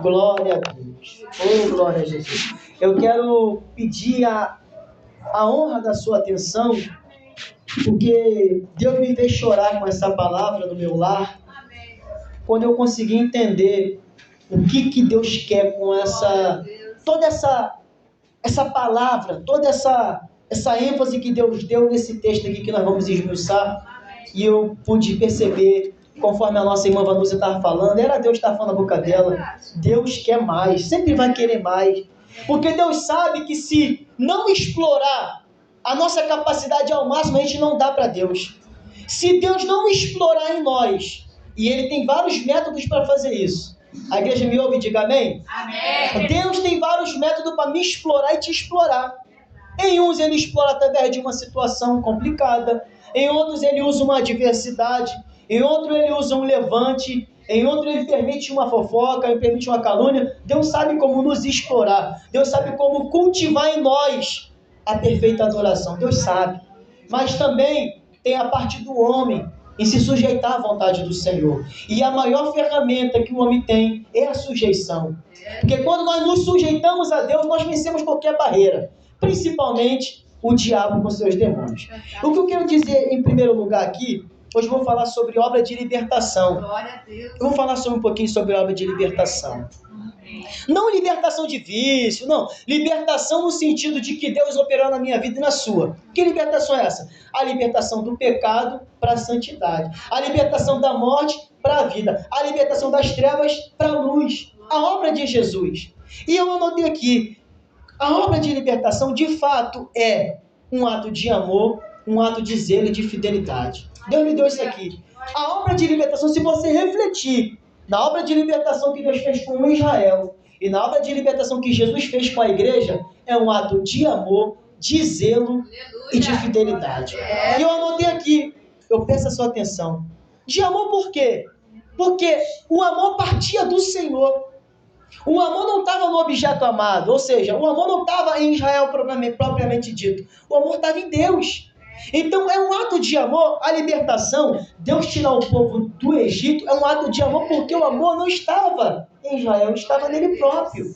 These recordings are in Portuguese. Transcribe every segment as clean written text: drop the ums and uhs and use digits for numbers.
Glória a Deus. Oh, glória a Jesus. Eu quero pedir a honra da sua atenção, porque Deus me fez chorar com essa palavra no meu lar, quando eu consegui entender o que Deus quer com toda essa palavra, toda essa ênfase que Deus deu nesse texto aqui que nós vamos esmiuçar. E eu pude perceber, conforme a nossa irmã Vanusa estava falando, era Deus que estava falando na boca dela. Deus quer mais, sempre vai querer mais. Porque Deus sabe que se não explorar a nossa capacidade ao máximo, a gente não dá para Deus. Se Deus não explorar em nós, e Ele tem vários métodos para fazer isso. A igreja me ouve e diga amém? Amém. Deus tem vários métodos para me explorar e te explorar. Em uns Ele explora através de uma situação complicada, em outros Ele usa uma adversidade, em outro Ele usa um levante, em outro Ele permite uma fofoca, Ele permite uma calúnia. Deus sabe como nos explorar, Deus sabe como cultivar em nós a perfeita adoração, Deus sabe. Mas também tem a parte do homem em se sujeitar à vontade do Senhor. E a maior ferramenta que o homem tem é a sujeição. Porque quando nós nos sujeitamos a Deus, nós vencemos qualquer barreira, principalmente o diabo com seus demônios. O que eu quero dizer em primeiro lugar aqui, hoje eu vou falar sobre obra de libertação. Eu vou falar um pouquinho sobre obra de libertação. Não libertação de vício, não. Libertação no sentido de que Deus operou na minha vida e na sua. Que libertação é essa? A libertação do pecado para a santidade. A libertação da morte para a vida. A libertação das trevas para a luz. A obra de Jesus. E eu anotei aqui, a obra de libertação de fato é um ato de amor, um ato de zelo e de fidelidade. Deus me deu isso aqui. A obra de libertação, se você refletir na obra de libertação que Deus fez com Israel e na obra de libertação que Jesus fez com a igreja, é um ato de amor, de zelo e de fidelidade. E eu anotei aqui, eu peço a sua atenção. De amor por quê? Porque o amor partia do Senhor. O amor não estava no objeto amado, ou seja, o amor não estava em Israel propriamente dito. O amor estava em Deus. Então é um ato de amor, a libertação, Deus tirar o povo do Egito, é um ato de amor porque o amor não estava em Israel, estava nele próprio.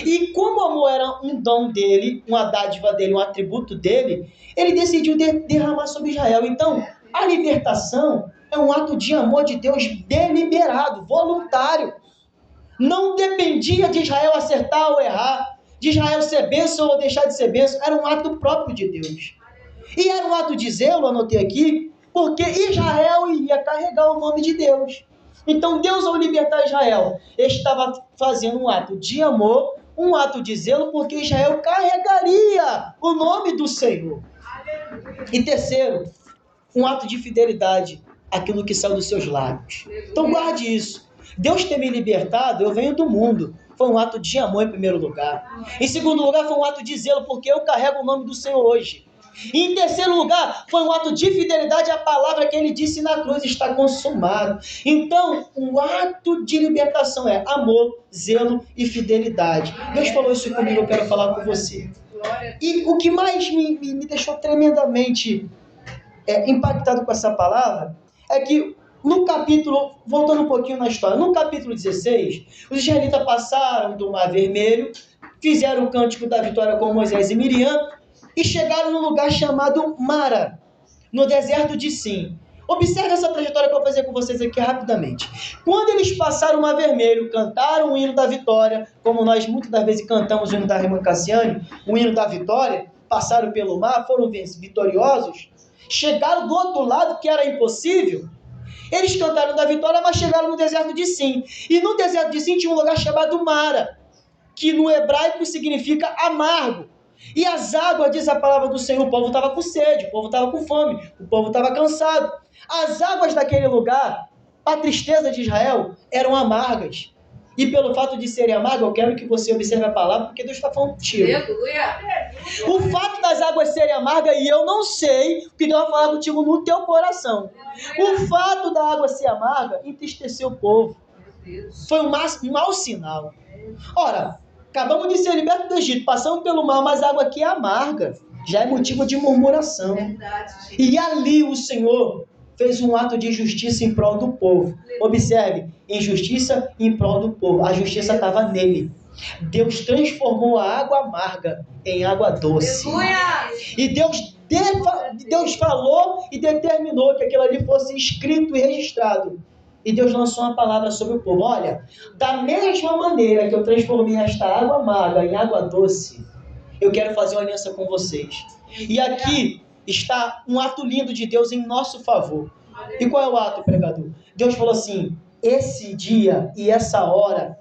E como o amor era um dom dele, uma dádiva dele, um atributo dele, ele decidiu derramar sobre Israel. Então, a libertação é um ato de amor de Deus deliberado, voluntário. Não dependia de Israel acertar ou errar, de Israel ser bênção ou deixar de ser bênção, era um ato próprio de Deus. E era um ato de zelo, anotei aqui, porque Israel iria carregar o nome de Deus. Então Deus, ao libertar Israel, estava fazendo um ato de amor, um ato de zelo, porque Israel carregaria o nome do Senhor. E terceiro, um ato de fidelidade, aquilo que saiu dos seus lábios. Então guarde isso. Deus ter me libertado, eu venho do mundo. Foi um ato de amor em primeiro lugar. Em segundo lugar, foi um ato de zelo, porque eu carrego o nome do Senhor hoje. E em terceiro lugar, foi um ato de fidelidade à palavra que ele disse na cruz, está consumado. Então, um ato de libertação é amor, zelo e fidelidade. Deus falou isso comigo, eu quero falar com você. E o que mais me deixou tremendamente impactado com essa palavra é que no capítulo, voltando um pouquinho na história, no capítulo 16, os israelitas passaram do Mar Vermelho, fizeram o cântico da vitória com Moisés e Miriam, e chegaram num lugar chamado Mara, no deserto de Sim. Observe essa trajetória que eu vou fazer com vocês aqui rapidamente. Quando eles passaram o Mar Vermelho, cantaram o hino da vitória, como nós muitas das vezes cantamos o hino da irmã Cassiane, o hino da vitória, passaram pelo mar, foram vitoriosos, chegaram do outro lado, que era impossível. Eles cantaram da vitória, mas chegaram no deserto de Sim. E no deserto de Sim tinha um lugar chamado Mara, que no hebraico significa amargo. E as águas, diz a palavra do Senhor, o povo estava com sede, o povo estava com fome, o povo estava cansado. As águas daquele lugar, a tristeza de Israel, eram amargas. E pelo fato de serem amargas, eu quero que você observe a palavra, porque Deus está falando contigo. O fato das águas serem amargas, e eu não sei o que Deus vai falar contigo no teu coração. O fato da água ser amarga entristeceu o povo. Foi um mau sinal. Ora, acabamos de ser libertos do Egito, passamos pelo mar, mas a água aqui é amarga. Já é motivo de murmuração. E ali o Senhor fez um ato de justiça em prol do povo. Observe, injustiça em prol do povo. A justiça estava nele. Deus transformou a água amarga em água doce. E Deus falou e determinou que aquilo ali fosse escrito e registrado. E Deus lançou uma palavra sobre o povo. Olha, da mesma maneira que eu transformei esta água amarga em água doce, eu quero fazer uma aliança com vocês. E aqui está um ato lindo de Deus em nosso favor. E qual é o ato, pregador? Deus falou assim: esse dia e essa hora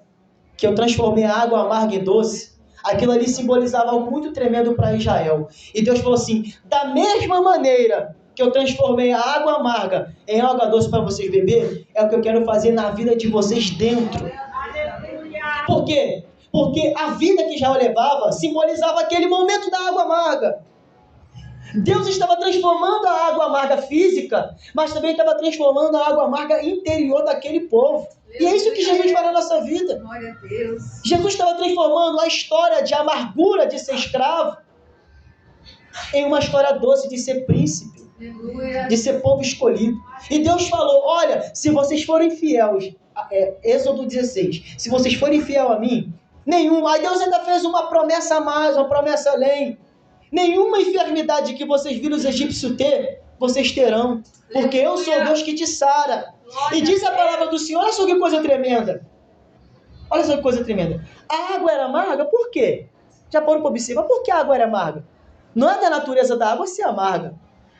que eu transformei a água amarga em doce, aquilo ali simbolizava algo muito tremendo para Israel. E Deus falou assim: da mesma maneira que eu transformei a água amarga em água doce para vocês beber, é o que eu quero fazer na vida de vocês dentro. Por quê? Porque a vida que Israel levava simbolizava aquele momento da água amarga. Deus estava transformando a água amarga física, mas também estava transformando a água amarga interior daquele povo. E é isso que Jesus faz na nossa vida. Glória a Deus. Jesus estava transformando a história de amargura de ser escravo em uma história doce de ser príncipe, de ser povo escolhido. E Deus falou: olha, se vocês forem fiéis, Êxodo 16, se vocês forem fiéis a mim, nenhum. Aí Deus ainda fez uma promessa a mais, uma promessa além. Nenhuma enfermidade que vocês viram os egípcios ter, vocês terão, porque eu sou Deus que te sara. E diz a palavra do Senhor, olha só que coisa tremenda. Olha só que coisa tremenda. A água era amarga, por quê? Já parou para observar? Por que a água era amarga? Não é da natureza da água ser amarga.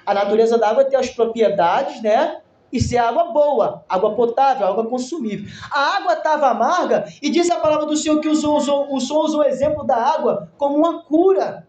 A natureza da água é ter as propriedades, né? E ser água boa, água potável, água consumível. A água estava amarga e diz a palavra do Senhor que o Senhor usou o exemplo da água como uma cura.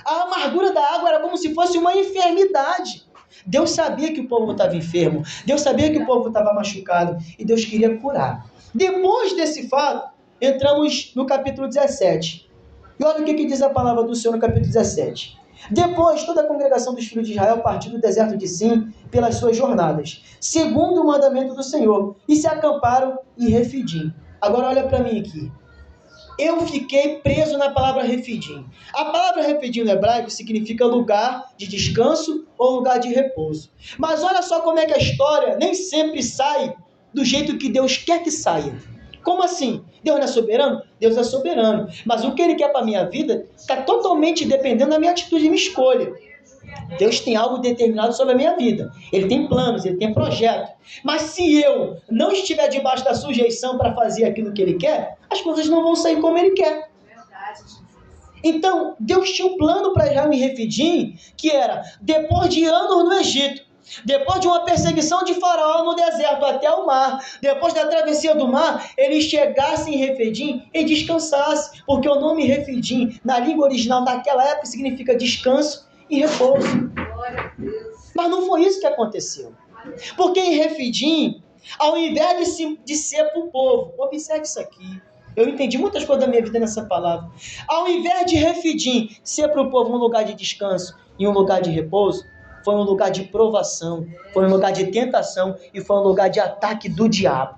A amargura da água era como se fosse uma enfermidade. Deus sabia que o povo estava enfermo. Deus sabia que o povo estava machucado. E Deus queria curar. Depois desse fato, entramos no capítulo 17. E olha o que diz a palavra do Senhor no capítulo 17. Depois, toda a congregação dos filhos de Israel partiu do deserto de Sim pelas suas jornadas, segundo o mandamento do Senhor, e se acamparam em Refidim. Agora olha para mim aqui. Eu fiquei preso na palavra Refidim. A palavra Refidim no hebraico significa lugar de descanso ou lugar de repouso. Mas olha só como é que a história nem sempre sai do jeito que Deus quer que saia. Como assim? Deus não é soberano? Deus é soberano. Mas o que Ele quer para a minha vida está totalmente dependendo da minha atitude e minha escolha. Deus tem algo determinado sobre a minha vida. Ele tem planos, Ele tem projeto. Mas se eu não estiver debaixo da sujeição para fazer aquilo que Ele quer, as coisas não vão sair como Ele quer. Então, Deus tinha um plano para Israel em Refidim, que era, depois de anos no Egito, depois de uma perseguição de Faraó no deserto até o mar, depois da travessia do mar, eles chegassem em Refidim e descansassem, porque o nome Refidim, na língua original daquela época, significa descanso e repouso. Mas não foi isso que aconteceu. Porque em Refidim, ao invés de ser para o povo, observe isso aqui, eu entendi muitas coisas da minha vida nessa palavra. Ao invés de Refidim ser para o povo um lugar de descanso e um lugar de repouso, foi um lugar de provação, foi um lugar de tentação e foi um lugar de ataque do diabo.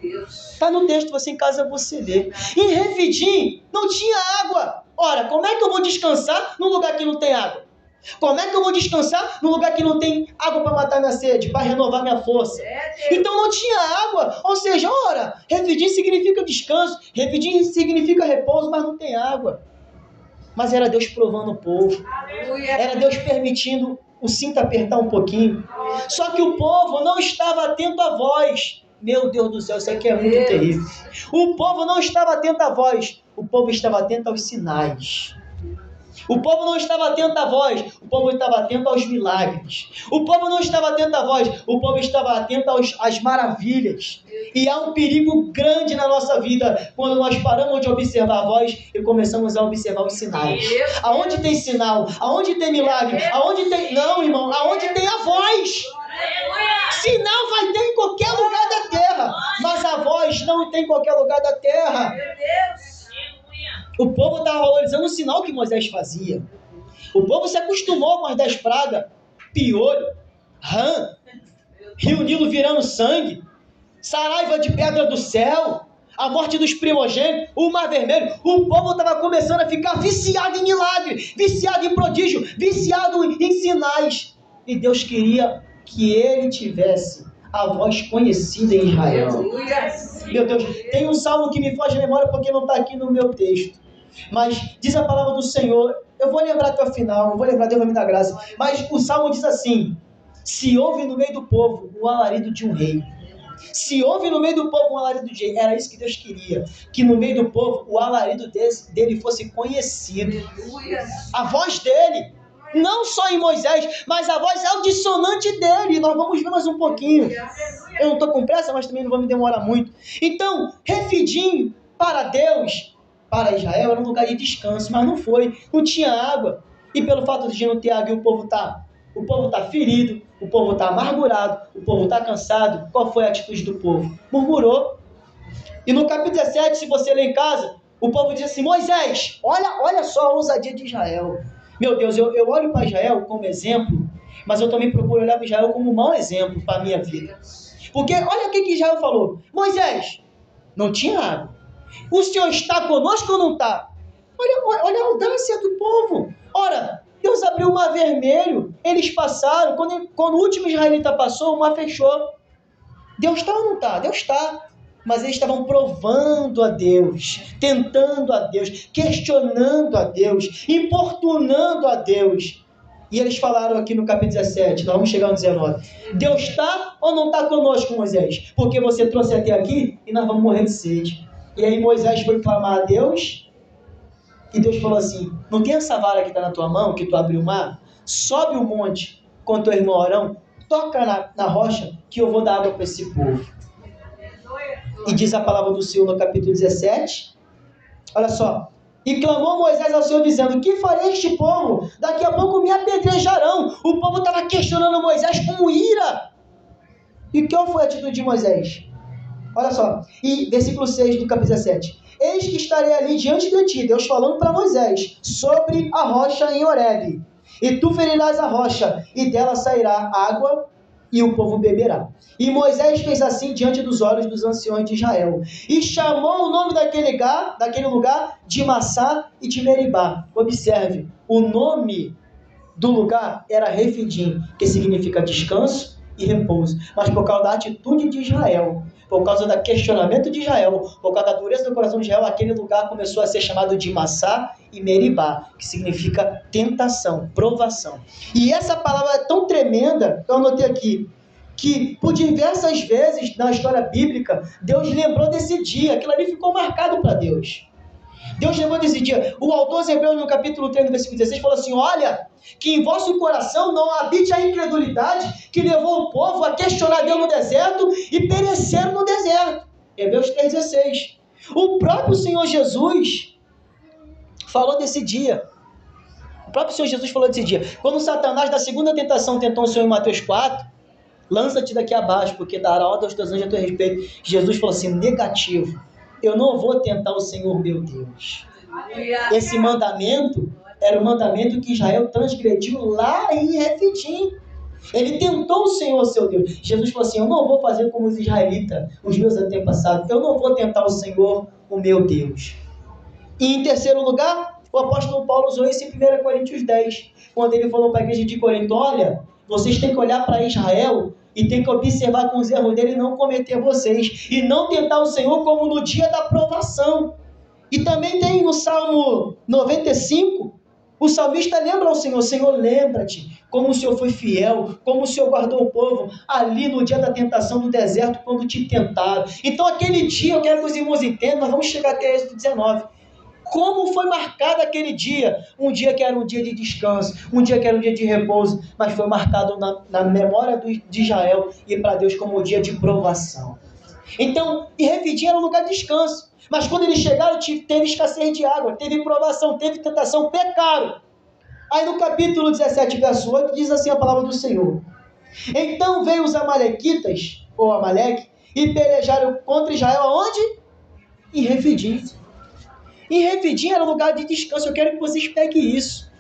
Está no texto, você em casa você lê. Em Refidim não tinha água. Ora, como é que eu vou descansar num lugar que não tem água? Como é que eu vou descansar num lugar que não tem água para matar minha sede, para renovar minha força? Então não tinha água. Ou seja, ora, Refidim significa descanso, Refidim significa repouso, mas não tem água. Mas era Deus provando o povo. Era Deus permitindo o cinto apertar um pouquinho. Só que o povo não estava atento à voz. Meu Deus do céu, isso aqui é muito terrível. O povo não estava atento à voz. O povo estava atento aos sinais. O povo não estava atento à voz, o povo estava atento aos milagres. O povo não estava atento à voz, o povo estava atento às maravilhas. E há um perigo grande na nossa vida quando nós paramos de observar a voz e começamos a observar os sinais. Aonde tem sinal? Aonde tem milagre? Aonde tem... Não, irmão, aonde tem a voz? Sinal vai ter em qualquer lugar da terra, mas a voz não tem em qualquer lugar da terra. O povo estava valorizando o sinal que Moisés fazia. O povo se acostumou com as 10 pragas. Piolho, rã, rio Nilo virando sangue, saraiva de pedra do céu, a morte dos primogênitos, o mar vermelho. O povo estava começando a ficar viciado em milagre, viciado em prodígio, viciado em sinais. E Deus queria que ele tivesse a voz conhecida em Israel. Meu Deus, tem um salmo que me foge a memória porque não está aqui no meu texto. Mas diz a palavra do Senhor, eu vou lembrar até o final, eu vou lembrar, Deus vai me dar graça. Mas o salmo diz assim: se ouve no meio do povo o alarido de um rei. Se ouve no meio do povo um alarido de rei. Era isso que Deus queria, que no meio do povo o alarido dele fosse conhecido. A voz dele, não só em Moisés, mas a voz altissonante dele. Nós vamos ver mais um pouquinho. Eu não estou com pressa, mas também não vou me demorar muito. Então, Refidim, para Deus, para Israel, era um lugar de descanso, mas não foi. Não tinha água. E pelo fato de não ter água, o povo está ferido, o povo está amargurado, o povo está cansado. Qual foi a atitude do povo? Murmurou. E no capítulo 17, se você ler em casa, o povo diz assim: Moisés, olha só a ousadia de Israel. Meu Deus, eu olho para Israel como exemplo, mas eu também procuro olhar para Israel como um mau exemplo para a minha vida. Porque olha o que Israel falou: Moisés, não tinha água. O Senhor está conosco ou não está? Olha a audácia do povo. Ora, Deus abriu o mar vermelho, eles passaram, quando o último israelita passou, o mar fechou. Deus está ou não está? Deus está. Mas eles estavam provando a Deus, tentando a Deus, questionando a Deus, importunando a Deus. E eles falaram aqui no capítulo 17, nós vamos chegar no 19. Deus está ou não está conosco, Moisés? Porque você trouxe até aqui e nós vamos morrer de sede. E aí Moisés foi clamar a Deus, e Deus falou assim: não tem essa vara que está na tua mão, que tu abriu o mar? Sobe o monte com teu irmão Arão, toca na rocha, que eu vou dar água para esse povo. E diz a palavra do Senhor no capítulo 17, olha só: e clamou Moisés ao Senhor dizendo: que farei este povo? Daqui a pouco me apedrejarão. O povo estava questionando Moisés com ira. E qual foi a atitude de Moisés? Olha só, e versículo 6 do capítulo 17: eis que estarei ali diante de ti, Deus falando para Moisés, sobre a rocha em Horebe, e tu ferirás a rocha, e dela sairá água, e o povo beberá. E Moisés fez assim diante dos olhos dos anciões de Israel, e chamou o nome daquele lugar de Massá e de Meribá. Observe, o nome do lugar era Refidim, que significa descanso e repouso. Mas por causa da atitude de Israel, por causa do questionamento de Israel, por causa da dureza do coração de Israel, aquele lugar começou a ser chamado de Massá e Meribá, que significa tentação, provação. E essa palavra é tão tremenda, que eu anotei aqui, que por diversas vezes na história bíblica, Deus lembrou desse dia, aquilo ali ficou marcado para Deus. Deus lembrou desse dia. O autor aos Hebreus, no capítulo 3, no versículo 16, falou assim: olha, que em vosso coração não habite a incredulidade que levou o povo a questionar Deus no deserto e pereceram no deserto. Hebreus 3,16. O próprio Senhor Jesus falou desse dia. O próprio Senhor Jesus falou desse dia. Quando Satanás, da segunda tentação, tentou o Senhor em Mateus 4, lança-te daqui abaixo, porque dará ordem aos teus anjos a teu respeito. Jesus falou assim: negativo. Eu não vou tentar o Senhor meu Deus. Esse mandamento era o mandamento que Israel transgrediu lá em Refidim. Ele tentou o Senhor seu Deus. Jesus falou assim: eu não vou fazer como os israelitas, os meus antepassados. Eu não vou tentar o Senhor, o meu Deus. E em terceiro lugar, o apóstolo Paulo usou isso em 1 Coríntios 10, quando ele falou para a igreja de Corinto: olha, vocês têm que olhar para Israel e tem que observar com os erros dele e não cometer vocês. E não tentar o Senhor como no dia da provação. E também tem no Salmo 95, o salmista lembra ao Senhor: Senhor, lembra-te como o Senhor foi fiel, como o Senhor guardou o povo ali no dia da tentação do deserto, quando te tentaram. Então aquele dia, eu quero que os irmãos entendam, nós vamos chegar até Êxodo 19. Como foi marcado aquele dia? Um dia que era um dia de descanso, um dia que era um dia de repouso, mas foi marcado na memória de Israel e para Deus como um dia de provação. Então, e Refidim era um lugar de descanso, mas quando eles chegaram, teve escassez de água, teve provação, teve tentação, pecaram. Aí no capítulo 17, verso 8, diz assim a palavra do Senhor: então veio os amalequitas, ou Amaleque, e pelejaram contra Israel aonde? Em Refidim. E Refidim era um lugar de descanso. Eu quero que vocês peguem isso.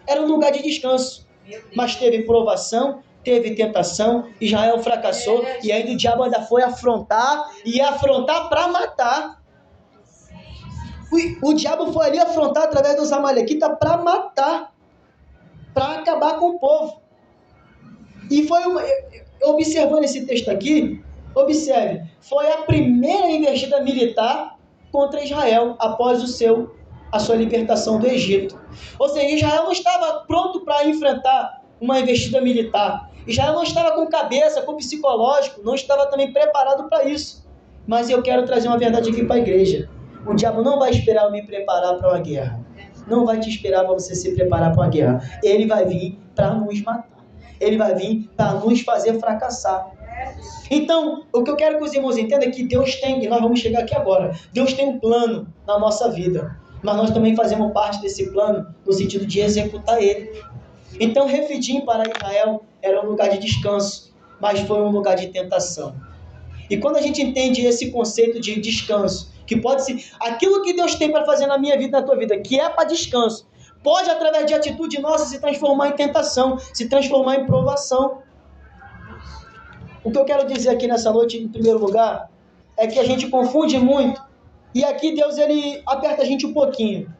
Era um lugar de descanso. Mas teve provação, teve tentação, Israel fracassou, e ainda o diabo ainda foi afrontar, e afrontar para matar. O diabo foi ali afrontar através dos amalequitas para matar, para acabar com o povo. E foi observando esse texto aqui, observe, foi a primeira investida militar contra Israel após a sua libertação do Egito. Ou seja, Israel não estava pronto para enfrentar uma investida militar. Israel não estava com cabeça, com psicológico, não estava também preparado para isso. Mas eu quero trazer uma verdade aqui para a igreja. O diabo não vai esperar eu me preparar para uma guerra. Não vai te esperar para você se preparar para uma guerra. Ele vai vir para nos matar. Ele vai vir para nos fazer fracassar. Então, o que eu quero que os irmãos entendam é que Deus tem, e nós vamos chegar aqui agora, Deus tem um plano na nossa vida, mas nós também fazemos parte desse plano no sentido de executar ele. Então, Refidim para Israel era um lugar de descanso, mas foi um lugar de tentação. E quando a gente entende esse conceito de descanso, que pode ser aquilo que Deus tem para fazer na minha vida e na tua vida, que é para descanso, pode, através de atitude nossa, se transformar em tentação, se transformar em provação. O que eu quero dizer aqui nessa noite, em primeiro lugar, é que a gente confunde muito, e aqui Deus, ele aperta a gente um pouquinho.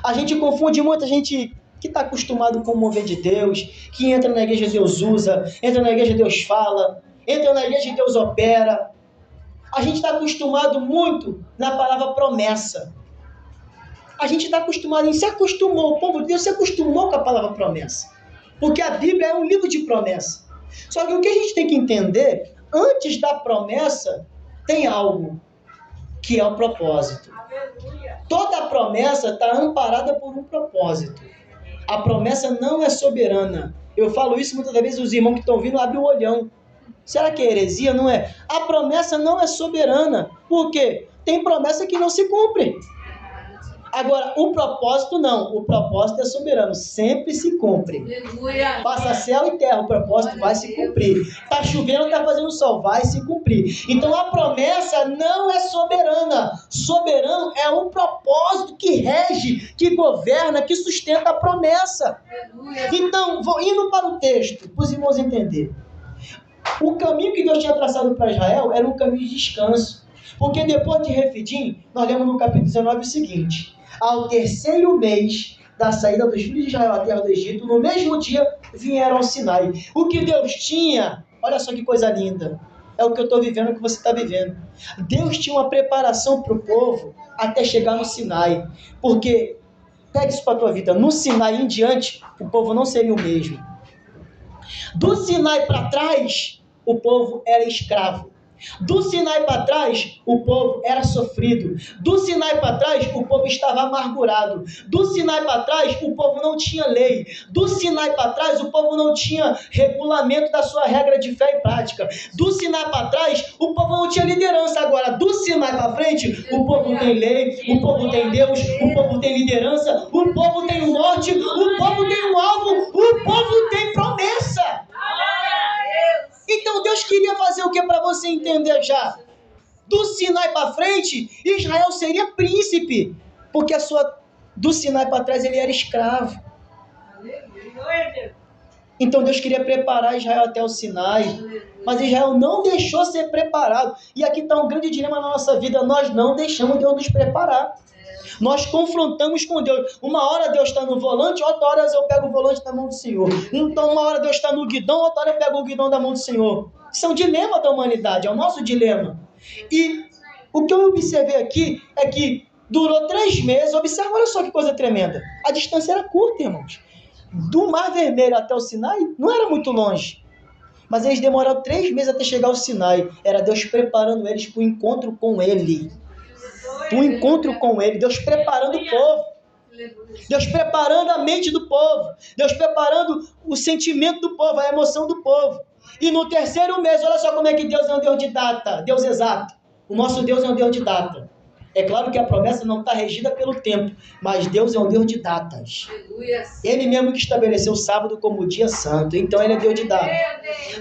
A gente confunde muito, a gente que está acostumado com o mover de Deus, que entra na igreja Deus usa, entra na igreja Deus fala, entra na igreja Deus opera. A gente está acostumado muito na palavra promessa. A gente está acostumado, se acostumou, o povo de Deus se acostumou com a palavra promessa. Porque a Bíblia é um livro de promessa. Só que o que a gente tem que entender, antes da promessa, tem algo, que é o propósito. Toda a promessa está amparada por um propósito. A promessa não é soberana. Eu falo isso muitas vezes, os irmãos que estão vindo abrem o olhão. Será que é heresia? Não é. A promessa não é soberana. Por quê? Tem promessa que não se cumpre. Agora, o propósito não. O propósito é soberano. Sempre se cumpre. Aleluia. Passa céu e terra, o propósito vai se cumprir. Está chovendo, está fazendo sol, vai se cumprir. Então, a promessa não é soberana. Soberano é um propósito que rege, que governa, que sustenta a promessa. Aleluia. Então, indo para o texto, para os irmãos entenderem. O caminho que Deus tinha traçado para Israel era um caminho de descanso. Porque depois de Refidim, nós lemos no capítulo 19 o seguinte: ao terceiro mês da saída dos filhos de Israel à terra do Egito, no mesmo dia vieram ao Sinai. O que Deus tinha, olha só que coisa linda, é o que eu estou vivendo, o que você está vivendo. Deus tinha uma preparação para o povo até chegar no Sinai. Porque, pega isso para a tua vida, no Sinai em diante, o povo não seria o mesmo. Do Sinai para trás, o povo era escravo. Do Sinai para trás, o povo era sofrido. Do Sinai para trás, o povo estava amargurado. Do Sinai para trás, o povo não tinha lei. Do Sinai para trás, o povo não tinha regulamento da sua regra de fé e prática. Do Sinai para trás, o povo não tinha liderança. Agora, do Sinai para frente, o povo tem lei, o povo tem Deus, o povo tem liderança, o povo tem um norte, o povo tem um alvo, o povo tem promessa. Então Deus queria fazer o que para você entender já? Do Sinai para frente, Israel seria príncipe, porque do Sinai para trás ele era escravo. Então Deus queria preparar Israel até o Sinai, mas Israel não deixou ser preparado. E aqui está um grande dilema na nossa vida: nós não deixamos Deus nos preparar. Nós confrontamos com Deus. Uma hora Deus está no volante, outra hora eu pego o volante da mão do Senhor. Então uma hora Deus está no guidão, outra hora eu pego o guidão da mão do Senhor. Isso é um dilema da humanidade, é o nosso dilema. E o que eu observei aqui é que durou 3 meses. Observa, olha só que coisa tremenda. A distância era curta, irmãos. Do Mar Vermelho até o Sinai não era muito longe. Mas eles demoraram 3 meses até chegar ao Sinai. Era Deus preparando eles para o encontro com Ele. O encontro com Ele, Deus preparando o povo, Deus preparando a mente do povo, Deus preparando o sentimento do povo, a emoção do povo. E no 3º mês, olha só como é que Deus é um Deus de data, Deus exato. O nosso Deus é um Deus de data. É claro que a promessa não está regida pelo tempo, mas Deus é um Deus de datas. Ele mesmo que estabeleceu o sábado como dia santo, então Ele é Deus de data.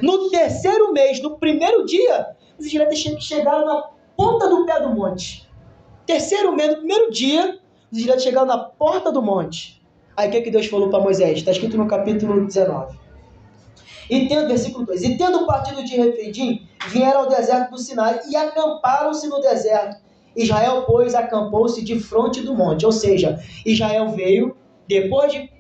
No 3º mês, no 1º dia, os israelitas chegaram na ponta do pé do monte. 3º mês, no 1º dia, os israelitas chegaram na porta do monte. Aí o que Deus falou para Moisés? Está escrito no capítulo 19. Versículo 2. E tendo partido de Refidim, vieram ao deserto do Sinai e acamparam-se no deserto. Israel, pois, acampou-se de fronte do monte. Ou seja, Israel veio, depois de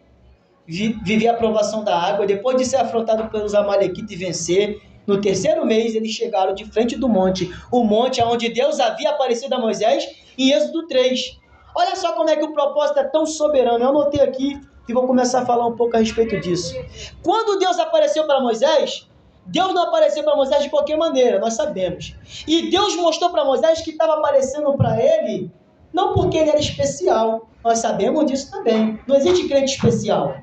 viver a provação da água, depois de ser afrontado pelos amalequitas e vencer, no terceiro mês eles chegaram de frente do monte, o monte onde Deus havia aparecido a Moisés, em Êxodo 3. Olha só como é que o propósito é tão soberano. Eu anotei aqui e vou começar a falar um pouco a respeito disso. Quando Deus apareceu para Moisés, Deus não apareceu para Moisés de qualquer maneira, nós sabemos. E Deus mostrou para Moisés que estava aparecendo para ele, não porque ele era especial, nós sabemos disso também. Não existe crente especial,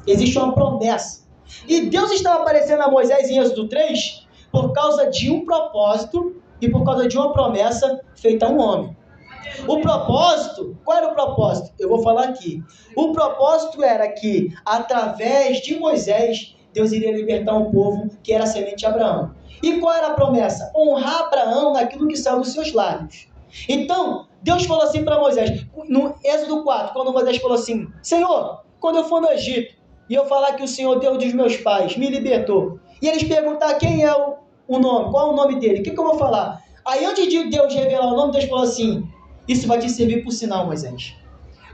existe uma promessa. E Deus estava aparecendo a Moisés em Êxodo 3 por causa de um propósito e por causa de uma promessa feita a um homem. O propósito, qual era o propósito? Eu vou falar aqui. O propósito era que, através de Moisés, Deus iria libertar um povo que era a semente de Abraão. E qual era a promessa? Honrar Abraão naquilo que saiu dos seus lábios. Então, Deus falou assim para Moisés, no Êxodo 4, quando Moisés falou assim, Senhor, quando eu for no Egito, e eu falar que o Senhor, Deus dos meus pais, me libertou, e eles perguntar quem é o nome, qual é o nome dele, o que eu vou falar? Aí, antes de Deus revelar o nome, Deus falou assim, isso vai te servir por sinal, Moisés.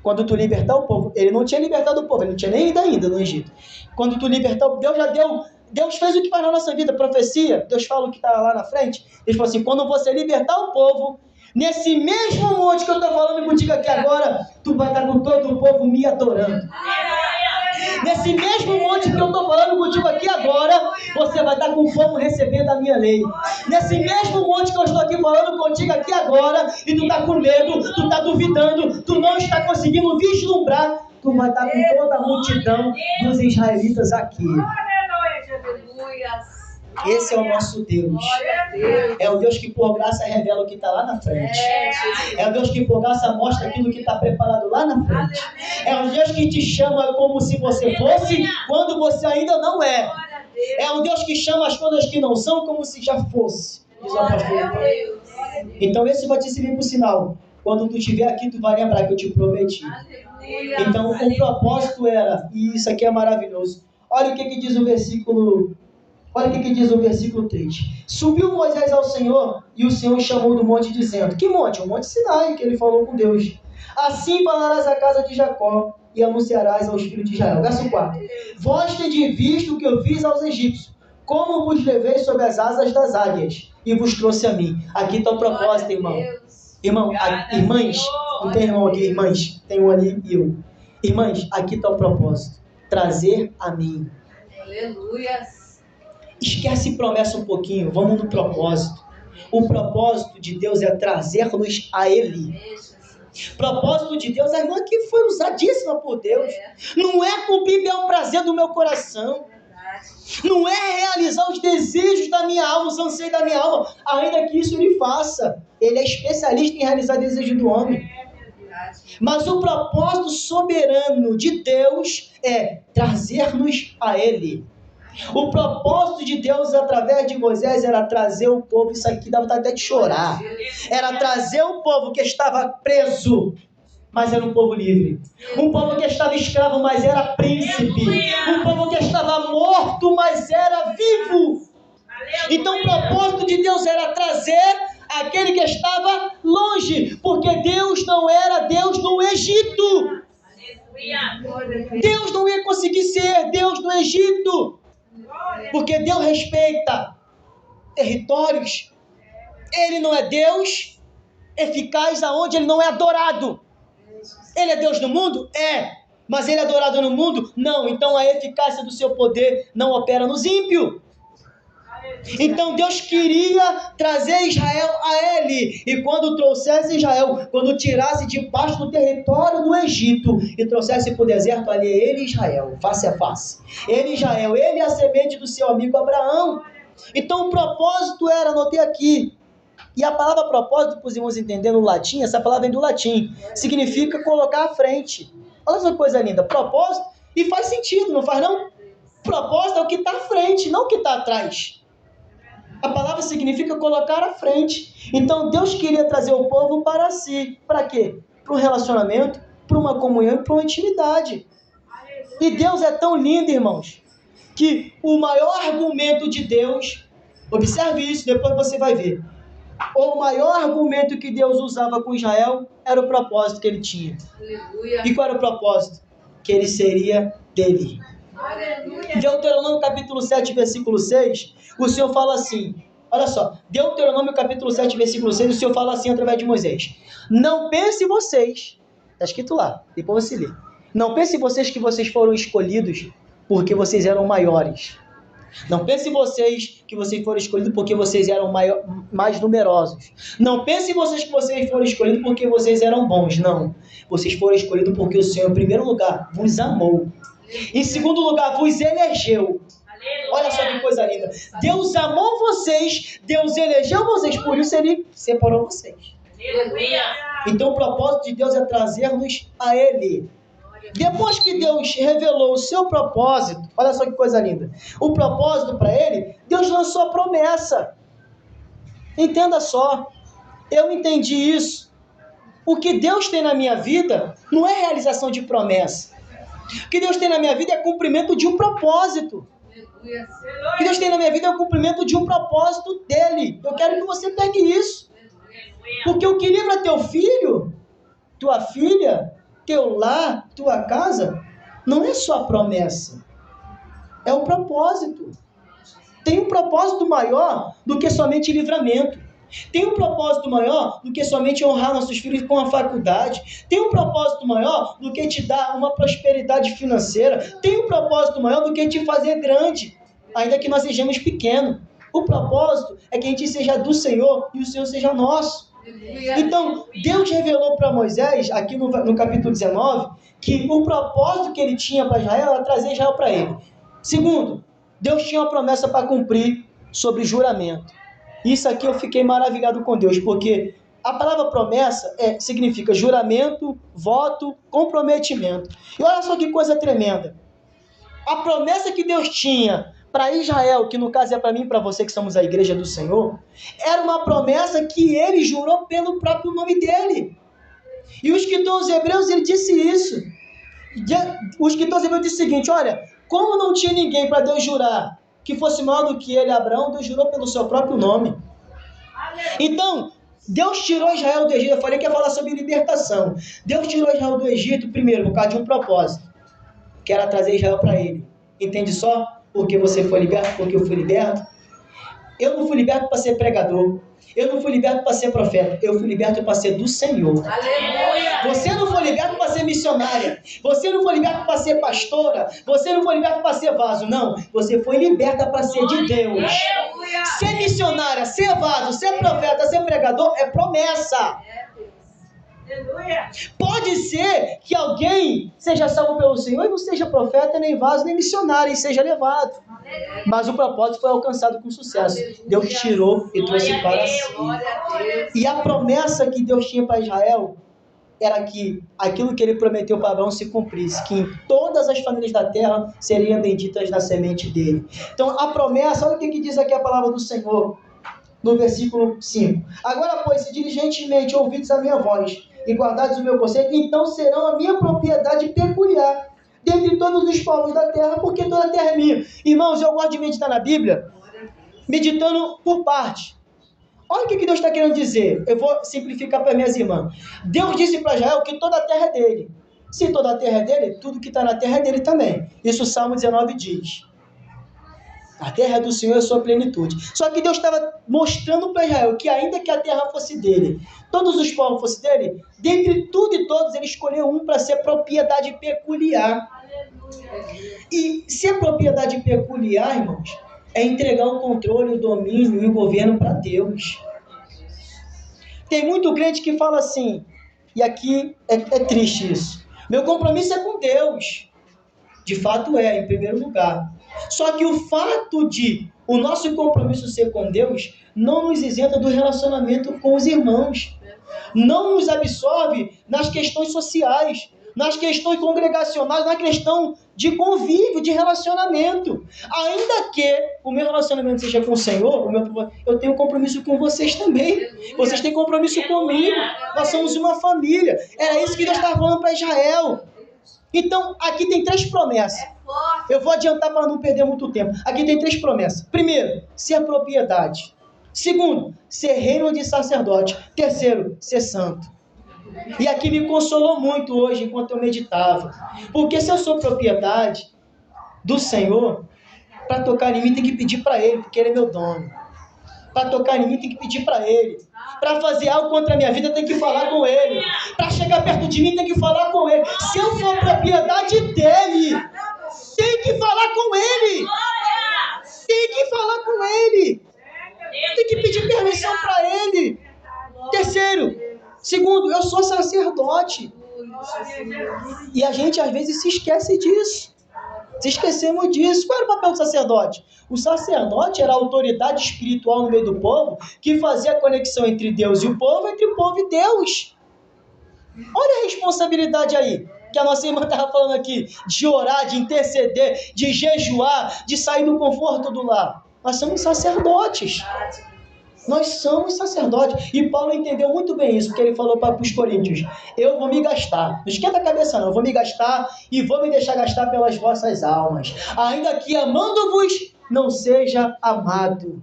Quando tu libertar o povo, ele não tinha libertado o povo, ele não tinha nem ido ainda no Egito. Quando tu libertar o povo, Deus já deu, Deus fez o que faz na nossa vida, profecia, Deus fala o que está lá na frente, Deus falou assim, quando você libertar o povo, nesse mesmo monte que eu estou falando contigo aqui agora, tu vai estar com todo o povo me adorando. Nesse mesmo monte que eu estou falando contigo aqui agora, você vai estar com o povo recebendo a minha lei. Nesse mesmo monte que eu estou aqui falando contigo aqui agora, e tu está com medo, tu está duvidando, tu não está conseguindo vislumbrar, tu vai estar com toda a multidão dos israelitas aqui. Esse é o nosso Deus. É o Deus que por graça revela o que está lá na frente. É o Deus que por graça mostra aquilo que está preparado lá na frente. É o Deus que te chama como se você fosse, quando você ainda não é. É o Deus que chama as coisas que não são como se já fosse. Diz o apóstolo Paulo. Então esse vai te servir por sinal. Quando tu estiver aqui, tu vai lembrar que eu te prometi. Então o propósito era, e isso aqui é maravilhoso. Olha o que diz o versículo. Olha o que diz o versículo 3. Subiu Moisés ao Senhor, e o Senhor chamou do monte, dizendo, que monte? O monte Sinai, que ele falou com Deus. Assim falarás à casa de Jacó, e anunciarás aos filhos de Israel. Verso 4. Vós tendes visto o que eu fiz aos egípcios, como vos levei sob as asas das águias, e vos trouxe a mim. Aqui está o propósito, irmão. Irmãs, não tem irmão aqui, irmãs, tem um ali e eu. Irmãs, aqui está o propósito. Trazer a mim. Aleluia. Esquece promessa um pouquinho, vamos no propósito. O propósito de Deus é trazer-nos a Ele. O propósito de Deus é uma que foi usadíssima por Deus. Não é cumprir bel prazer do meu coração. Não é realizar os desejos da minha alma, os anseios da minha alma, ainda que isso Ele faça. Ele é especialista em realizar desejos do homem. Mas o propósito soberano de Deus é trazer-nos a Ele. O propósito de Deus através de Moisés era trazer o povo, isso aqui dava até de chorar, era trazer o povo que estava preso, mas era um povo livre, um povo que estava escravo, mas era príncipe, um povo que estava morto, mas era vivo. Então o propósito de Deus era trazer aquele que estava longe, porque Deus não era Deus no Egito, Deus não ia conseguir ser Deus no Egito, porque Deus respeita territórios. Ele não é Deus eficaz aonde Ele não é adorado. Ele é Deus no mundo? É. Mas Ele é adorado no mundo? Não. Então a eficácia do seu poder não opera nos ímpios. Então Deus queria trazer Israel a Ele. E quando trouxesse Israel, quando tirasse debaixo do território do Egito e trouxesse para o deserto, ali é Ele e Israel, face a face. Ele e Israel, ele é a semente do seu amigo Abraão. Então o propósito era, anotei aqui, e a palavra propósito, para os irmãos entenderem no latim, essa palavra vem do latim, significa colocar à frente. Olha essa coisa linda, propósito, e faz sentido, não faz não? Propósito é o que está à frente, não o que está atrás. A palavra significa colocar à frente. Então Deus queria trazer o povo para si. Para quê? Para um relacionamento, para uma comunhão e para uma intimidade. E Deus é tão lindo, irmãos, que o maior argumento de Deus, observe isso, depois você vai ver. O maior argumento que Deus usava com Israel era o propósito que ele tinha. Aleluia. E qual era o propósito? que ele seria dele. Deuteronômio capítulo 7, versículo 6, o Senhor fala assim, olha só, Deuteronômio capítulo 7, versículo 6, o Senhor fala assim através de Moisés: não pense vocês, está escrito lá, depois você lê, não pense vocês que vocês foram escolhidos porque vocês eram maiores. Não pense vocês que vocês foram escolhidos porque vocês eram mais numerosos. Não pense vocês que vocês foram escolhidos porque vocês eram bons. Não. Vocês foram escolhidos porque o Senhor, em primeiro lugar, vos amou. Em segundo lugar, vos elegeu. Olha só que coisa linda. Deus amou vocês, Deus elegeu vocês, por isso Ele separou vocês. Então o propósito de Deus é trazer-nos a Ele. Depois que Deus revelou o seu propósito, olha só que coisa linda, o propósito para ele, Deus lançou a promessa. Entenda só, eu entendi isso. O que Deus tem na minha vida não é realização de promessa. O que Deus tem na minha vida é cumprimento de um propósito. O que Deus tem na minha vida é o cumprimento de um propósito dele. Eu quero que você pegue isso. Porque o que livra teu filho, tua filha, teu lar, tua casa, não é só a promessa, é o propósito. Tem um propósito maior do que somente livramento. Tem um propósito maior do que somente honrar nossos filhos com a faculdade. Tem um propósito maior do que te dar uma prosperidade financeira. Tem um propósito maior do que te fazer grande, ainda que nós sejamos pequenos. O propósito é que a gente seja do Senhor e o Senhor seja nosso. Então, Deus revelou para Moisés, aqui no capítulo 19, que o propósito que ele tinha para Israel era trazer Israel para ele. Segundo, Deus tinha uma promessa para cumprir sobre juramento. Isso aqui eu fiquei maravilhado com Deus, porque a palavra promessa significa juramento, voto, comprometimento. E olha só que coisa tremenda. A promessa que Deus tinha para Israel, que no caso é para mim e para você que somos a igreja do Senhor, era uma promessa que ele jurou pelo próprio nome dele. E o escritor aos Hebreus, ele disse isso. O escritor aos Hebreus disse o seguinte: olha, como não tinha ninguém para Deus jurar que fosse maior do que ele, Abraão, Deus jurou pelo seu próprio nome. Então, Deus tirou Israel do Egito. Eu falei que ia falar sobre libertação. Deus tirou Israel do Egito, primeiro, por causa de um propósito, que era trazer Israel para ele. Entende só? Porque você foi liberto, porque eu fui liberto. Eu não fui liberto para ser pregador. Eu não fui liberto para ser profeta. Eu fui liberto para ser do Senhor. Aleluia. Você não foi liberto para ser missionária. Você não foi liberto para ser pastora. Você não foi liberto para ser vaso. Não. Você foi liberta para ser de Deus. Aleluia. Ser missionária, ser vaso, ser profeta, ser pregador é promessa. Aleluia. Pode ser que alguém seja salvo pelo Senhor e não seja profeta, nem vaso, nem missionário, e seja levado. Aleluia. Mas o propósito foi alcançado com sucesso. Aleluia. Deus tirou e trouxe para si. E a promessa que Deus tinha para Israel era que aquilo que ele prometeu para Abraão se cumprisse, que em todas as famílias da terra seriam benditas na semente dele. Então a promessa, olha o que diz aqui a palavra do Senhor, no versículo 5. Agora, pois, se diligentemente ouvides a minha voz e guardares o meu conselho, então serão a minha propriedade peculiar dentre todos os povos da terra, porque toda a terra é minha. Irmãos, eu gosto de meditar na Bíblia, meditando por parte. Olha o que Deus está querendo dizer. Eu vou simplificar para minhas irmãs. Deus disse para Israel que toda a terra é dele. Se toda a terra é dele, tudo que está na terra é dele também. Isso o Salmo 19 diz. A terra é do Senhor e a sua plenitude. Só que Deus estava mostrando para Israel que ainda que a terra fosse dele, todos os povos fossem dele, dentre tudo e todos, ele escolheu um para ser propriedade peculiar. E ser propriedade peculiar, irmãos, é entregar o controle, o domínio e o governo para Deus. Tem muito crente que fala assim, e aqui é triste isso: meu compromisso é com Deus. De fato é, em primeiro lugar. Só que o fato de o nosso compromisso ser com Deus não nos isenta do relacionamento com os irmãos. Não nos absorve nas questões sociais, nas questões congregacionais, na questão de convívio, de relacionamento. Ainda que o meu relacionamento seja com o Senhor, eu tenho compromisso com vocês também. Vocês têm compromisso comigo. Nós somos uma família. Era isso que Deus estava falando para Israel. Então, aqui tem 3 promessas. Eu vou adiantar para não perder muito tempo. Aqui tem 3 promessas. Primeiro, ser propriedade. Segundo, ser reino de sacerdote. Terceiro, ser santo. E aqui me consolou muito hoje enquanto eu meditava. Porque se eu sou propriedade do Senhor, para tocar em mim tem que pedir para Ele, porque Ele é meu dono. Para tocar em mim tem que pedir para Ele. Para fazer algo contra a minha vida tem que falar com Ele. Para chegar perto de mim tem que falar com Ele. Se eu for propriedade dEle, tem que falar com Ele. Tem que falar com Ele. Tem que pedir permissão para Ele. Terceiro. Segundo, eu sou sacerdote. E a gente às vezes se esquece disso. Se esquecemos disso. Qual era o papel do sacerdote? O sacerdote era a autoridade espiritual no meio do povo que fazia a conexão entre Deus e o povo, entre o povo e Deus. Olha a responsabilidade aí, que a nossa irmã estava falando aqui, de orar, de interceder, de jejuar, de sair do conforto do lar. Nós somos sacerdotes. Nós somos sacerdotes. E Paulo entendeu muito bem isso, porque ele falou para os coríntios, eu vou me gastar. Não esquenta a cabeça não, eu vou me gastar e vou me deixar gastar pelas vossas almas. Ainda que amando-vos, não seja amado.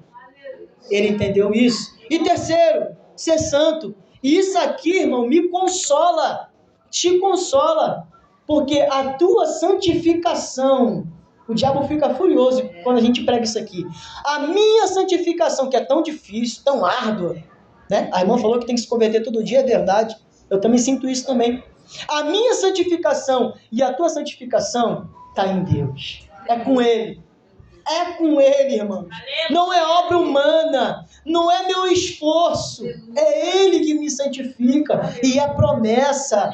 Ele entendeu isso. E terceiro, ser santo. E isso aqui, irmão, me consola. Te consola. Porque a tua santificação... O diabo fica furioso quando a gente prega isso aqui. A minha santificação, que é tão difícil, tão árdua, né? A irmã falou que tem que se converter todo dia, é verdade. Eu também sinto isso também. A minha santificação e a tua santificação está em Deus. É com Ele. É com Ele, irmãos. Não é obra humana. Não é meu esforço. É Ele que me santifica. E é promessa.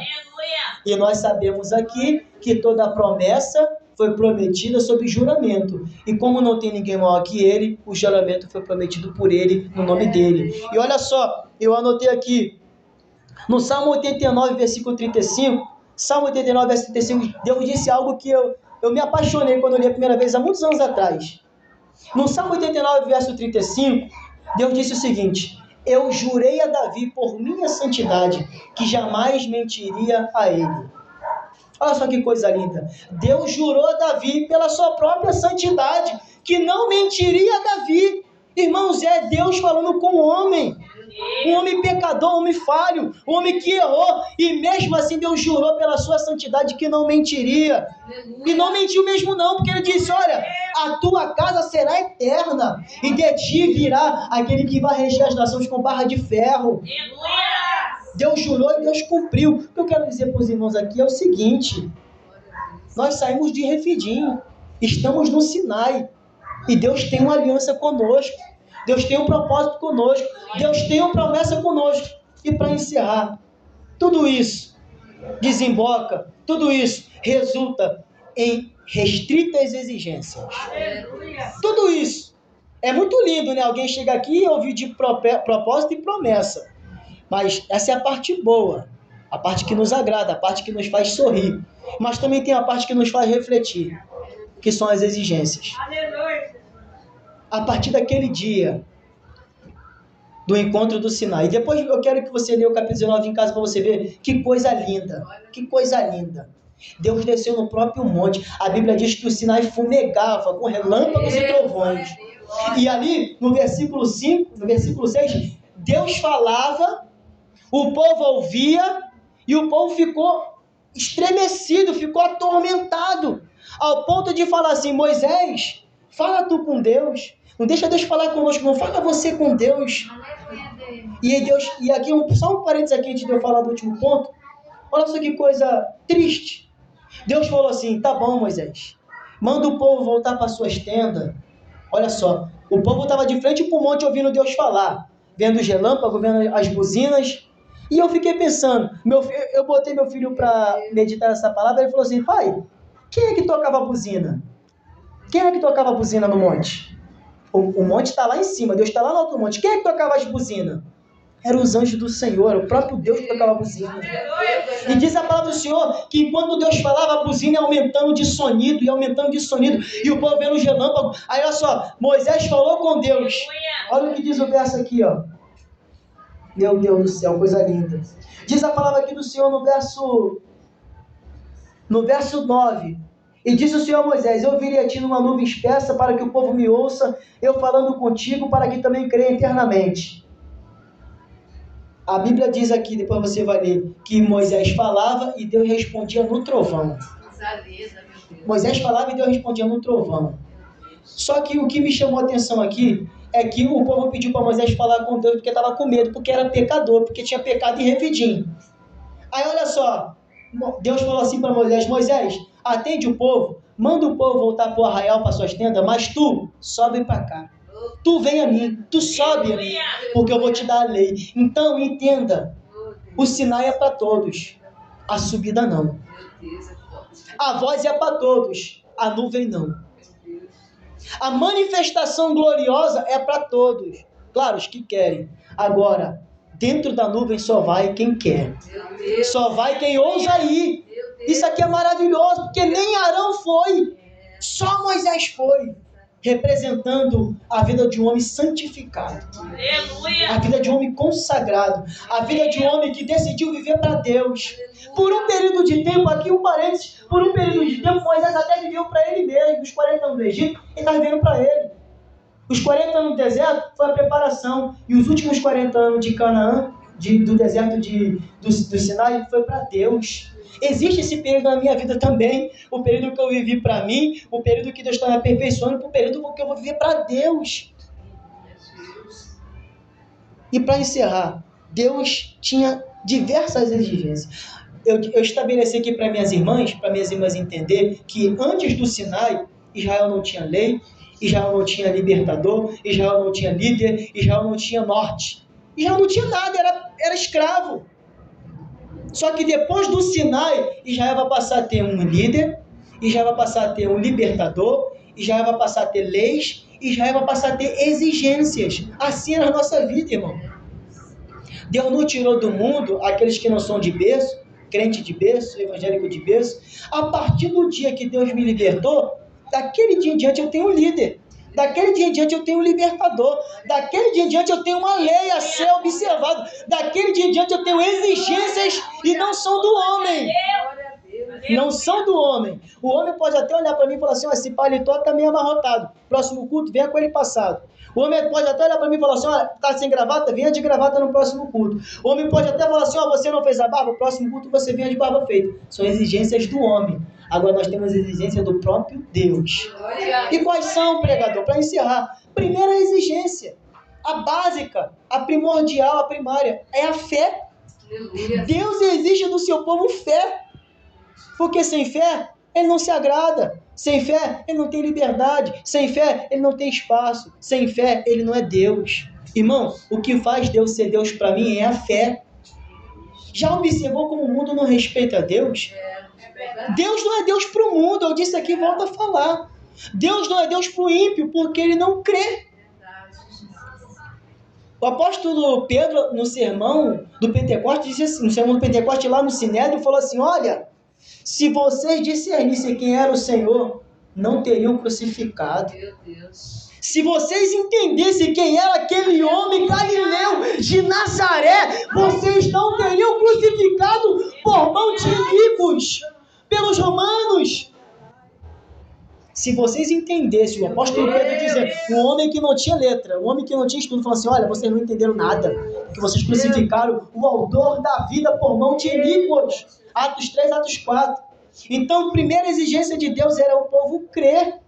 E nós sabemos aqui que toda promessa foi prometida sob juramento. E como não tem ninguém maior que Ele, o juramento foi prometido por Ele, no nome dEle. E olha só, eu anotei aqui, no Salmo 89, versículo 35, Salmo 89, versículo 35, Deus disse algo que eu me apaixonei quando eu li a primeira vez, há muitos anos atrás. No Salmo 89, verso 35, Deus disse o seguinte, eu jurei a Davi por minha santidade, que jamais mentiria a ele. Olha só que coisa linda. Deus jurou a Davi pela sua própria santidade, que não mentiria a Davi. Irmãos, é Deus falando com o homem. Um homem pecador, um homem falho, um homem que errou. E mesmo assim Deus jurou pela sua santidade que não mentiria. E não mentiu mesmo não, porque ele disse, olha, a tua casa será eterna. E de ti virá aquele que vai reger as nações com barra de ferro. Deus jurou e Deus cumpriu. O que eu quero dizer para os irmãos aqui é o seguinte, nós saímos de Refidim, estamos no Sinai, e Deus tem uma aliança conosco, Deus tem um propósito conosco, Deus tem uma promessa conosco. E para encerrar, tudo isso desemboca, tudo isso resulta em restritas exigências. Tudo isso é muito lindo, né? Alguém chega aqui e ouvir de propósito e promessa. Mas essa é a parte boa, a parte que nos agrada, a parte que nos faz sorrir. Mas também tem a parte que nos faz refletir, que são as exigências. A partir daquele dia do encontro do Sinai. E depois eu quero que você leia o capítulo 19 em casa para você ver que coisa linda. Que coisa linda. Deus desceu no próprio monte. A Bíblia diz que o Sinai fumegava com relâmpagos e trovões. E ali, no versículo 5, no versículo 6, Deus falava, o povo ouvia e o povo ficou estremecido, ficou atormentado, ao ponto de falar assim, Moisés, fala tu com Deus, não deixa Deus falar conosco, não fala você com Deus. E aqui, só um parênteses aqui antes de eu falar do último ponto, olha só que coisa triste. Deus falou assim, tá bom Moisés, manda o povo voltar para suas tendas. Olha só, o povo estava de frente para o monte ouvindo Deus falar, vendo os relâmpagos, vendo as buzinas. E eu fiquei pensando, eu botei meu filho para meditar essa palavra, ele falou assim, pai, quem é que tocava a buzina? Quem é que tocava a buzina no monte? O monte está lá em cima, Deus está lá no alto monte. Quem é que tocava as buzinas? Eram os anjos do Senhor, o próprio Deus que tocava a buzina. E diz a palavra do Senhor que enquanto Deus falava, a buzina ia aumentando de sonido, e aumentando de sonido, e o povo vendo os relâmpagos. Aí olha só, Moisés falou com Deus. Olha o que diz o verso aqui, ó. Meu Deus do céu, coisa linda. Diz a palavra aqui do Senhor no verso 9. E disse o Senhor a Moisés, eu virei a ti numa nuvem espessa para que o povo me ouça, eu falando contigo para que também creia eternamente. A Bíblia diz aqui, depois você vai ler, que Moisés falava e Deus respondia no trovão. Moisés falava e Deus respondia no trovão. Só que o que me chamou a atenção aqui é que o povo pediu para Moisés falar com Deus porque estava com medo, porque era pecador, porque tinha pecado em Refidim. Aí olha só, Deus falou assim para Moisés: Moisés, atende o povo, manda o povo voltar para o arraial, para suas tendas, mas tu sobe para cá. Tu vem a mim, tu sobe a mim, porque eu vou te dar a lei. Então entenda, o Sinai é para todos, a subida não. A voz é para todos, a nuvem não. A manifestação gloriosa é para todos, claro, os que querem. Agora, dentro da nuvem só vai quem quer, só vai quem ousa ir. Isso aqui é maravilhoso, porque nem Arão foi, só Moisés foi, representando a vida de um homem santificado, a vida de um homem consagrado, a vida de um homem que decidiu viver para Deus. Por um período de tempo, aqui um parênteses, por um período de tempo, Moisés até viveu para ele mesmo. Os 40 anos do Egito, ele estava vivendo para ele. Os 40 anos no deserto foi a preparação, e os últimos 40 anos de Canaã, do deserto do Sinai, foi para Deus. Existe esse período na minha vida também, o período que eu vivi para mim, o período que Deus está me aperfeiçoando, o período que eu vou viver para Deus. E para encerrar, Deus tinha diversas exigências. Eu estabeleci aqui para minhas irmãs entender que antes do Sinai, Israel não tinha lei, Israel não tinha libertador, Israel não tinha líder, Israel não tinha norte. Israel não tinha nada, era escravo. Só que depois do Sinai, Israel vai passar a ter um líder, Israel vai passar a ter um libertador, Israel vai passar a ter leis, Israel vai passar a ter exigências. Assim é na nossa vida, irmão. Deus não tirou do mundo aqueles que não são de berço, crente de berço, evangélico de berço. A partir do dia que Deus me libertou, daquele dia em diante eu tenho um líder. Daquele dia em diante eu tenho um libertador. Daquele dia em diante eu tenho uma lei a ser observada. Daquele dia em diante eu tenho exigências e não são do homem. Não são do homem. O homem pode até olhar para mim e falar assim: esse paletó está meio amarrotado. Próximo culto, venha com ele passado. O homem pode até olhar para mim e falar assim: está sem gravata? Venha de gravata no próximo culto. O homem pode até falar assim: você não fez a barba? No próximo culto você venha de barba feita. São exigências do homem. Agora nós temos exigência do próprio Deus. E quais são, pregador? Para encerrar, primeira exigência, a básica, a primordial, a primária, é a fé. Deus exige do seu povo fé. Porque sem fé, ele não se agrada. Sem fé, ele não tem liberdade. Sem fé, ele não tem espaço. Sem fé, ele não é Deus. Irmão, o que faz Deus ser Deus para mim é a fé. Já observou como o mundo não respeita Deus? Deus não é Deus para o mundo. Eu disse aqui e volto a falar. Deus não é Deus para o ímpio, porque ele não crê. O apóstolo Pedro, no sermão do Pentecostes, disse assim, no sermão do Pentecostes, lá no Sinédrio, falou assim: olha, se vocês discernissem quem era o Senhor, não teriam crucificado. Se vocês entendessem quem era aquele homem galileu de Nazaré, vocês não teriam crucificado por mão de inimigos, pelos romanos. Se vocês entendessem, o apóstolo Pedro dizendo, um homem que não tinha letra, um homem que não tinha estudo, falou assim: olha, vocês não entenderam nada, porque vocês crucificaram o autor da vida por mão de inimigos. Atos 3, Atos 4. Então, a primeira exigência de Deus era o povo crer.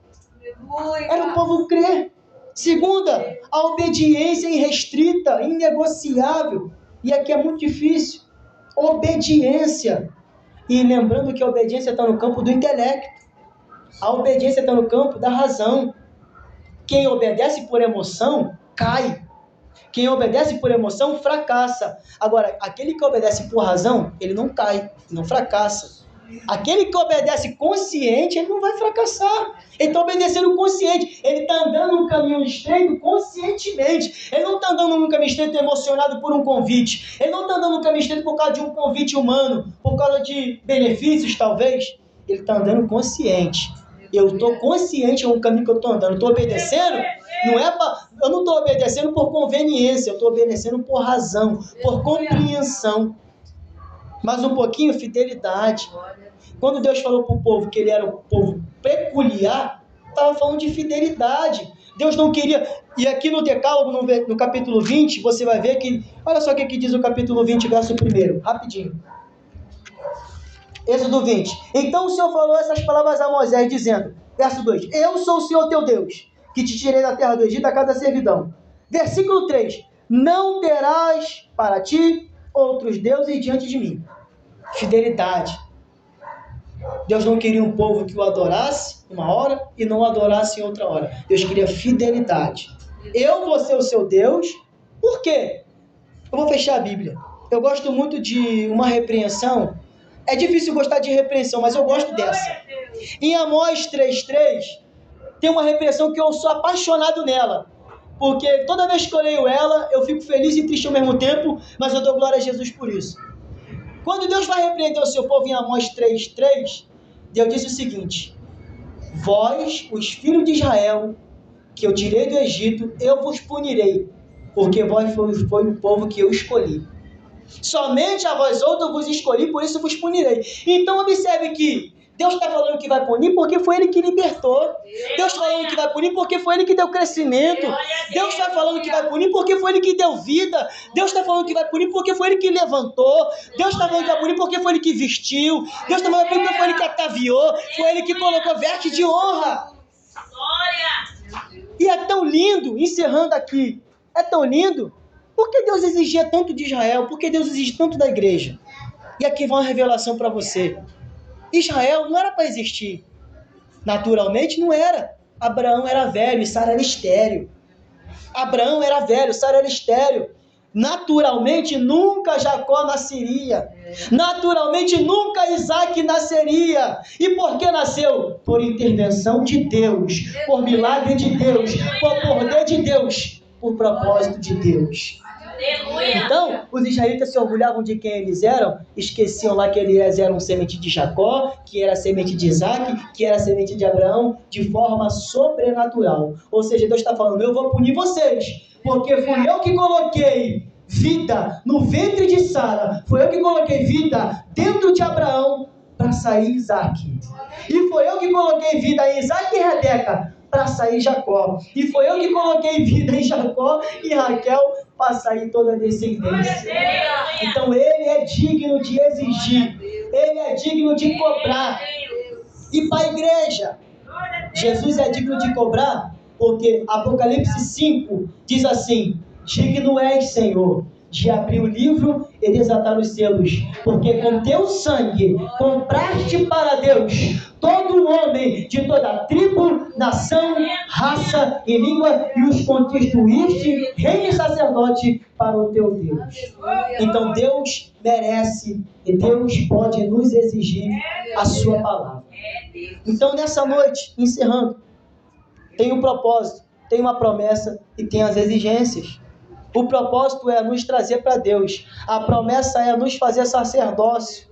Era o povo crer. Segunda, a obediência irrestrita, inegociável. E aqui é muito difícil. Obediência. E lembrando que a obediência está no campo do intelecto. A obediência está no campo da razão. Quem obedece por emoção, cai. Quem obedece por emoção, fracassa. Agora, aquele que obedece por razão, ele não cai, não fracassa. Aquele que obedece consciente, ele não vai fracassar. Ele está obedecendo consciente. Ele está andando num caminho estreito conscientemente. Ele não está andando num caminho estreito emocionado por um convite. Ele não está andando num caminho estreito por causa de um convite humano, por causa de benefícios, talvez. Ele está andando consciente. Eu estou consciente no caminho que eu estou andando. Estou obedecendo, eu não estou obedecendo por conveniência, eu estou obedecendo por razão, por compreensão. Mas um pouquinho, fidelidade. Quando Deus falou para o povo que ele era um povo peculiar, estava falando de fidelidade. Deus não queria... E aqui no Decálogo, no capítulo 20, você vai ver que... Olha só o que diz o capítulo 20, verso 1, rapidinho. Êxodo 20. Então o Senhor falou essas palavras a Moisés, dizendo, verso 2, eu sou o Senhor teu Deus, que te tirei da terra do Egito, da casa da servidão. Versículo 3, não terás para ti outros deuses diante de mim. Fidelidade. Deus não queria um povo que o adorasse uma hora e não o adorasse em outra hora. Deus queria fidelidade. Eu vou ser o seu Deus. Por quê? Eu vou fechar a Bíblia. Eu gosto muito de uma repreensão. É difícil gostar de repreensão, mas eu gosto dessa. Em Amós 3:3, tem uma repreensão que eu sou apaixonado nela. Porque toda vez que eu leio ela, eu fico feliz e triste ao mesmo tempo, mas eu dou glória a Jesus por isso. Quando Deus vai repreender o seu povo em Amós 3:3, Deus diz o seguinte: vós, os filhos de Israel, que eu tirei do Egito, eu vos punirei, porque vós foi o povo que eu escolhi. Somente a vós outros eu vos escolhi, por isso vos punirei. Então observe que Deus está falando que vai punir porque foi Ele que libertou. Deus está falando que vai punir porque foi Ele que deu crescimento. Deus está falando que vai punir porque foi Ele que deu vida. Deus está falando que vai punir porque foi Ele que levantou. Deus está falando que vai punir porque foi Ele que vestiu. Deus está falando que foi Ele que ataviou. Foi Ele que colocou veste de honra. E é tão lindo, encerrando aqui, é tão lindo. Por que Deus exigia tanto de Israel? Por que Deus exige tanto da igreja? E aqui vai uma revelação para você. Israel não era para existir. Naturalmente não era. Abraão era velho e Sara era estéril. Abraão era velho, Sara era estéril. Naturalmente nunca Jacó nasceria. Naturalmente nunca Isaac nasceria. E por que nasceu? Por intervenção de Deus, por milagre de Deus, por poder de Deus, por propósito de Deus. Então, os israelitas se orgulhavam de quem eles eram, esqueciam lá que eles eram semente de Jacó, que era semente de Isaac, que era semente de Abraão, de forma sobrenatural. Ou seja, Deus está falando, eu vou punir vocês, porque fui eu que coloquei vida no ventre de Sara, foi eu que coloquei vida dentro de Abraão para sair Isaac. E foi eu que coloquei vida em Isaac e Rebeca para sair Jacó. E foi eu que coloquei vida em Jacó e Raquel para sair toda a descendência. Então ele é digno de exigir, ele é digno de cobrar. E para a igreja, Jesus é digno de cobrar, porque Apocalipse 5 diz assim, digno és, Senhor, de abrir o livro e desatar os selos, porque com teu sangue compraste para Deus todo homem de toda tribo, nação, raça e língua, e os constituíste rei e sacerdote para o teu Deus. Então Deus merece e Deus pode nos exigir a sua palavra. Então nessa noite, encerrando, tem um propósito, tem uma promessa e tem as exigências. O propósito é nos trazer para Deus. A promessa é nos fazer sacerdócio.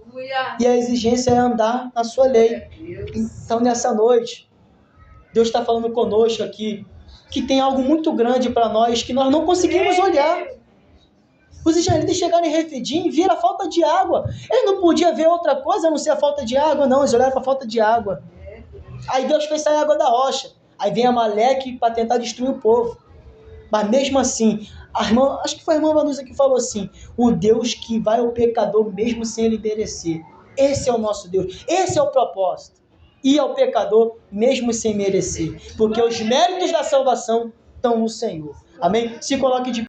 E a exigência é andar na sua lei. Então, nessa noite, Deus está falando conosco aqui que tem algo muito grande para nós que nós não conseguimos olhar. Os israelitas chegaram em Refidim e viram a falta de água. Eles não podiam ver outra coisa a não ser a falta de água, não. Eles olharam para a falta de água. Aí Deus fez sair água da rocha. Aí vem Amaleque para tentar destruir o povo. Mas mesmo assim, acho que foi a irmã Vanusa que falou assim, o Deus que vai ao pecador mesmo sem ele merecer. Esse é o nosso Deus, esse é o propósito. Ir ao pecador mesmo sem merecer. Porque os méritos da salvação estão no Senhor. Amém? Se coloque de